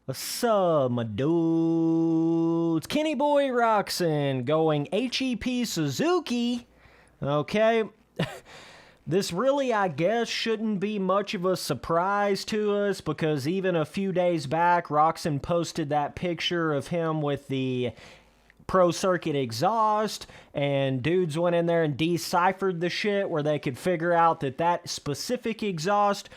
What's up, my dudes? Kenny Boy Roczen going HEP Suzuki. Okay. This really, I guess, shouldn't be much of a surprise to us because even a few days back, Roczen posted that picture of him with the Pro Circuit exhaust, and dudes went in there and deciphered the shit where they could figure out that that specific exhaust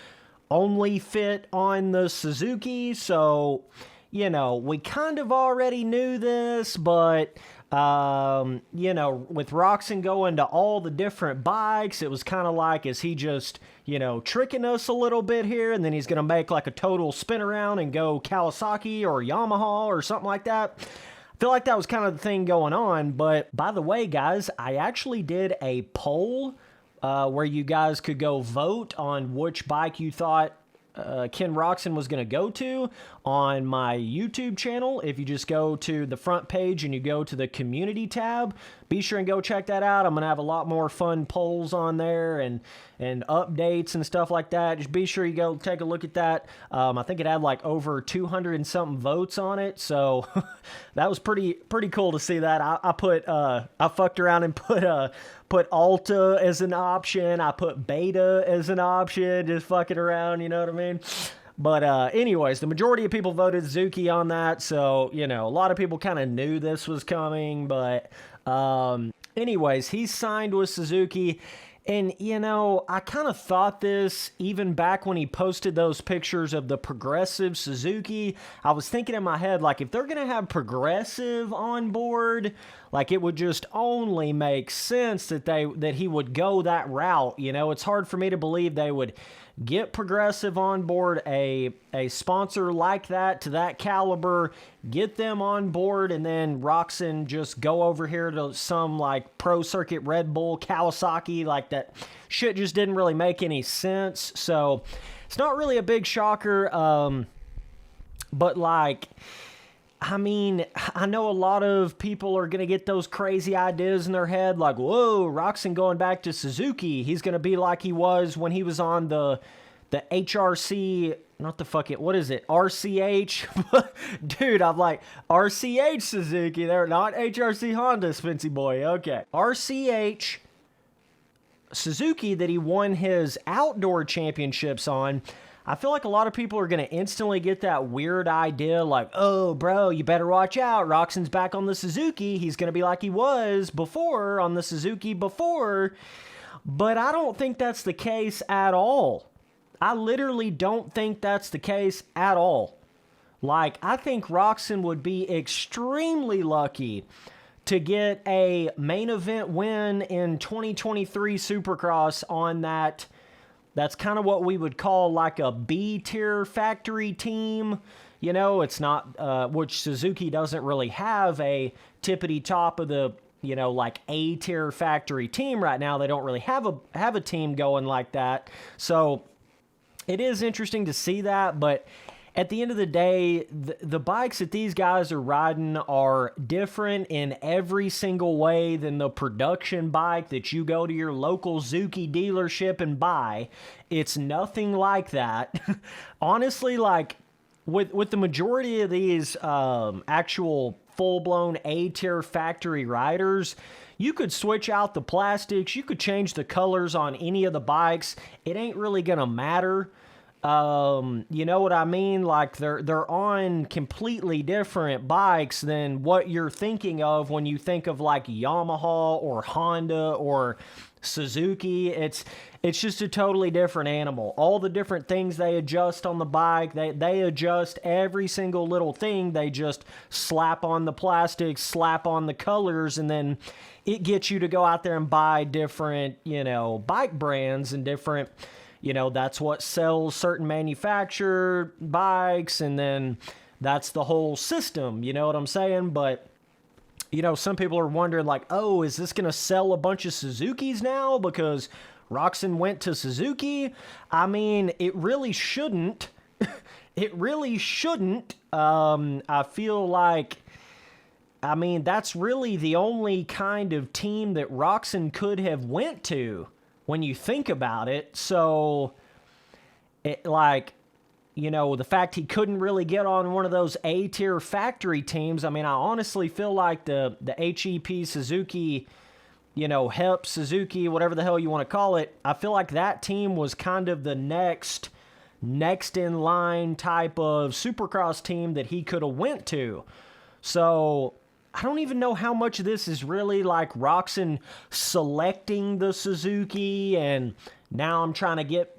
only fit on the Suzuki. So, you know, we kind of already knew this, but you know, with Roczen going to all the different bikes, it was kind of like, is he just, you know, tricking us a little bit here, and then he's going to make like a total spin around and go Kawasaki or Yamaha or something like that? I feel like that was kind of the thing going on. But by the way, guys, I actually did a poll where you guys could go vote on which bike you thought Ken Roczen was going to go to on my YouTube channel. If you just go to the front page and you go to the community tab, be sure and go check that out. I'm going to have a lot more fun polls on there and updates and stuff like that. Just be sure you go take a look at that. I think it had like over 200 and something votes on it, so that was pretty cool to see that. I fucked around and put Alta as an option. I put Beta as an option, just fucking around, you know what I mean? But anyways, the majority of people voted Suzuki on that, so, you know, a lot of people kind of knew this was coming, but anyways, he's signed with Suzuki. And, you know, I kind of thought this even back when he posted those pictures of the Progressive Suzuki. I was thinking in my head, like, if they're going to have Progressive on board, like, it would just only make sense that he would go that route. You know, it's hard for me to believe they would get Progressive on board, a sponsor like that, to that caliber, get them on board, and then Roczen just go over here to some, like, Pro Circuit Red Bull, Kawasaki. Like, that shit just didn't really make any sense. So, it's not really a big shocker, but, like, I mean, I know a lot of people are going to get those crazy ideas in their head, like, whoa, Roczen going back to Suzuki. He's going to be like he was when he was on the HRC, not the fucking, what is it, RCH? Dude, I'm like, RCH Suzuki. They're not HRC Honda, Spency boy. Okay. RCH Suzuki that he won his outdoor championships on. I feel like a lot of people are going to instantly get that weird idea, like, oh, bro, you better watch out. Roczen's back on the Suzuki. He's going to be like he was before on the Suzuki before. But I don't think that's the case at all. I literally don't think that's the case at all. Like, I think Roczen would be extremely lucky to get a main event win in 2023 Supercross on that. That's kind of what we would call like a B-tier factory team. You know, it's not, which Suzuki doesn't really have a tippity top of the, you know, like A-tier factory team right now. They don't really have a team going like that. So it is interesting to see that, but at the end of the day, the bikes that these guys are riding are different in every single way than the production bike that you go to your local Suzuki dealership and buy. It's nothing like that. Honestly, like, with the majority of these actual full-blown A-tier factory riders, you could switch out the plastics, you could change the colors on any of the bikes. It ain't really gonna matter. You know what I mean? Like, they're on completely different bikes than what you're thinking of when you think of like Yamaha or Honda or Suzuki. It's just a totally different animal. All the different things they adjust on the bike, they adjust every single little thing. They just slap on the plastics, slap on the colors, and then it gets you to go out there and buy different, you know, bike brands and different, you know, that's what sells certain manufactured bikes, and then that's the whole system, you know what I'm saying? But, you know, some people are wondering, like, oh, is this going to sell a bunch of Suzukis now because Roczen went to Suzuki? I mean, it really shouldn't. It really shouldn't. I feel like, I mean, that's really the only kind of team that Roczen could have went to when you think about it. So, it, like, the fact he couldn't really get on one of those A-tier factory teams. I mean, I honestly feel like the HEP Suzuki, HEP Suzuki, whatever the hell you want to call it, I feel like that team was kind of the next in line type of Supercross team that he could have went to. So I don't even know how much of this is really like Roczen selecting the Suzuki, and now I'm trying to get,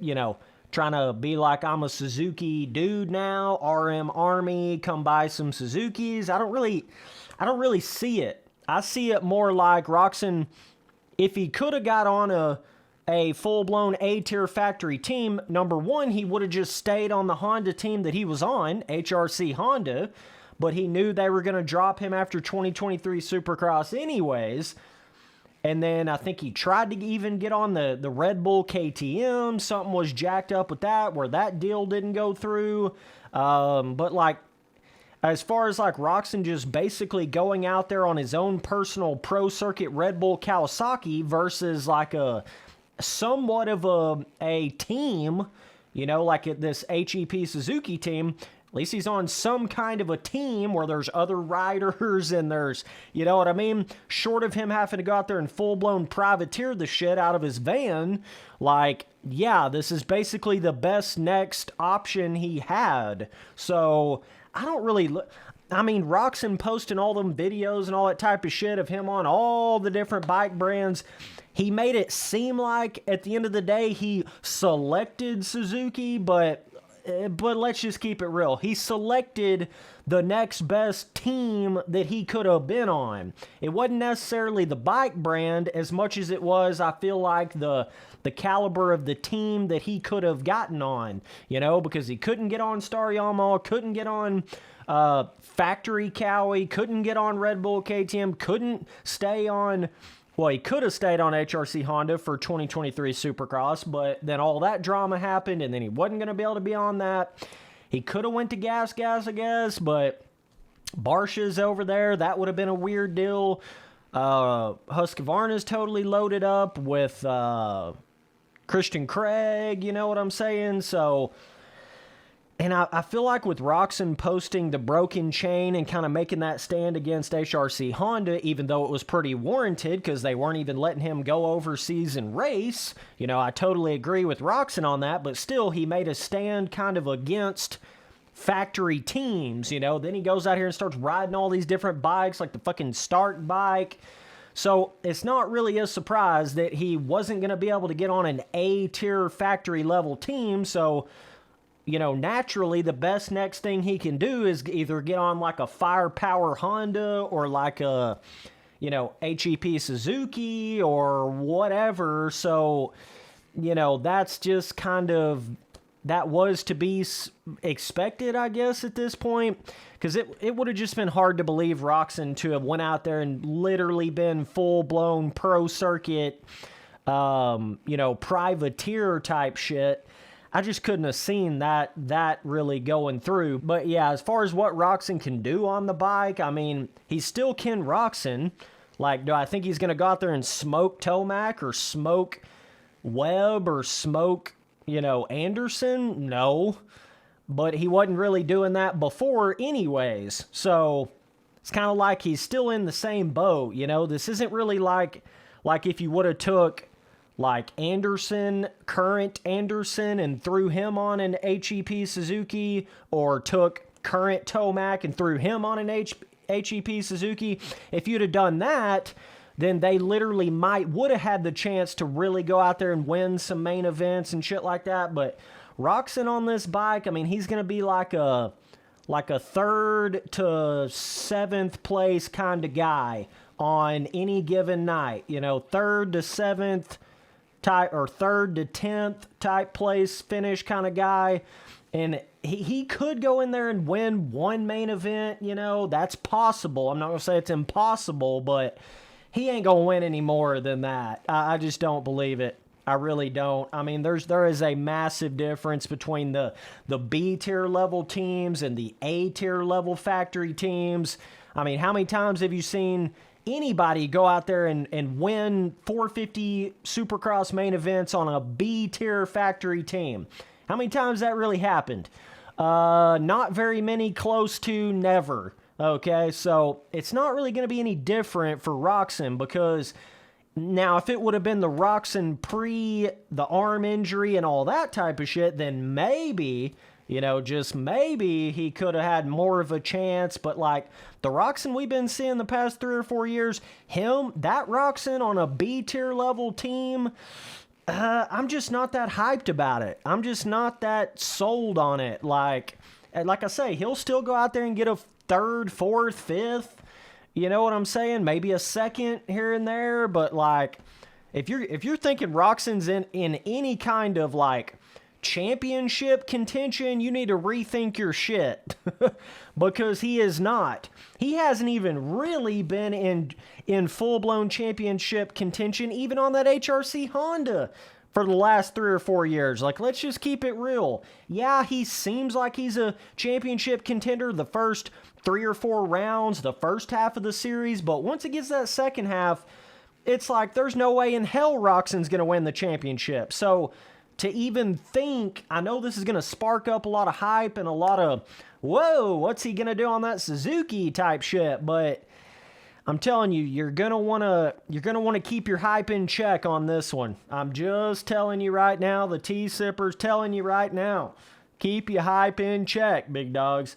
trying to be like I'm a Suzuki dude now, RM Army, come buy some Suzukis. I don't really see it. I see it more like Roczen, if he could have got on a full-blown A-tier factory team, number one, he would have just stayed on the Honda team that he was on, HRC Honda, but he knew they were going to drop him after 2023 Supercross anyways. And then I think he tried to even get on the Red Bull KTM. Something was jacked up with that, where that deal didn't go through. But like, as far as like Roczen just basically going out there on his own personal pro circuit Red Bull Kawasaki versus like somewhat of a team, like this HEP Suzuki team, at least he's on some kind of a team where there's other riders and there's, you know what I mean? Short of him having to go out there and full-blown privateer the shit out of his van, like, yeah, this is basically the best next option he had. So, I don't really... Roczen posting all them videos and all that type of shit of him on all the different bike brands, he made it seem like, at the end of the day, he selected Suzuki, but let's just keep it real. He selected the next best team that he could have been on. It wasn't necessarily the bike brand as much as it was, I feel like, the caliber of the team that he could have gotten on, because he couldn't get on Star Yamaha, couldn't get on Factory Cowie, couldn't get on Red Bull KTM, couldn't stay on... Well, he could have stayed on HRC Honda for 2023 Supercross, but then all that drama happened, and then he wasn't going to be able to be on that. He could have went to Gas, I guess, but Barsha's over there. That would have been a weird deal. Husqvarna's totally loaded up with Christian Craig, you know what I'm saying? So... And I feel like with Roczen posting the broken chain and kind of making that stand against HRC Honda, even though it was pretty warranted because they weren't even letting him go overseas and race, I totally agree with Roczen on that, but still he made a stand kind of against factory teams, Then he goes out here and starts riding all these different bikes like the fucking Start bike. So it's not really a surprise that he wasn't going to be able to get on an A-tier factory level team, so... naturally, the best next thing he can do is either get on like a Firepower Honda or like a, HEP Suzuki or whatever. So, that's just kind of, that was to be expected, I guess, at this point. Because it would have just been hard to believe Roczen to have went out there and literally been full-blown pro circuit, privateer type shit. I just couldn't have seen that really going through. But yeah, as far as what Roczen can do on the bike, he's still Ken Roczen. Like, do I think he's going to go out there and smoke Tomac or smoke Webb or smoke, Anderson? No. But he wasn't really doing that before anyways. So it's kind of like he's still in the same boat, This isn't really like if you would have took... like Anderson, current Anderson, and threw him on an HEP Suzuki, or took current Tomac and threw him on an HEP Suzuki. If you'd have done that, then they literally would have had the chance to really go out there and win some main events and shit like that. But Roczen on this bike, he's going to be like a 3rd to 7th place kind of guy on any given night. 3rd to 7th type, or 3rd to 10th type place finish kind of guy. And he could go in there and win one main event, that's possible. I'm not going to say it's impossible, but he ain't going to win any more than that. I just don't believe it. I really don't. There is a massive difference between the B tier level teams and the A tier level factory teams. How many times have you seen anybody go out there and win 450 Supercross main events on a B-tier factory team? How many times that really happened? Not very many, close to never. Okay, so it's not really going to be any different for Roczen because now if it would have been the Roczen pre the arm injury and all that type of shit, then maybe, just maybe he could have had more of a chance. But like the Roczen we've been seeing the past 3 or 4 years, that Roczen on a B tier level team, I'm just not that hyped about it. I'm just not that sold on it. Like I say, he'll still go out there and get a third, fourth, fifth. You know what I'm saying? Maybe a second here and there. But like, if you're thinking Roczen's in any kind of like championship contention, you need to rethink your shit. Because he is not. He hasn't even really been in full-blown championship contention, even on that HRC Honda for the last 3 or 4 years. Like, let's just keep it real. Yeah, he seems like he's a championship contender the first 3 or 4 rounds, the first half of the series, but once it gets that second half, it's like there's no way in hell Roczen's going to win the championship. So to even think, I know this is going to spark up a lot of hype and a lot of, whoa, what's he going to do on that Suzuki type shit? But I'm telling you, you're going to want to keep your hype in check on this one. I'm just telling you right now, the T-Sipper's telling you right now, keep your hype in check, big dogs.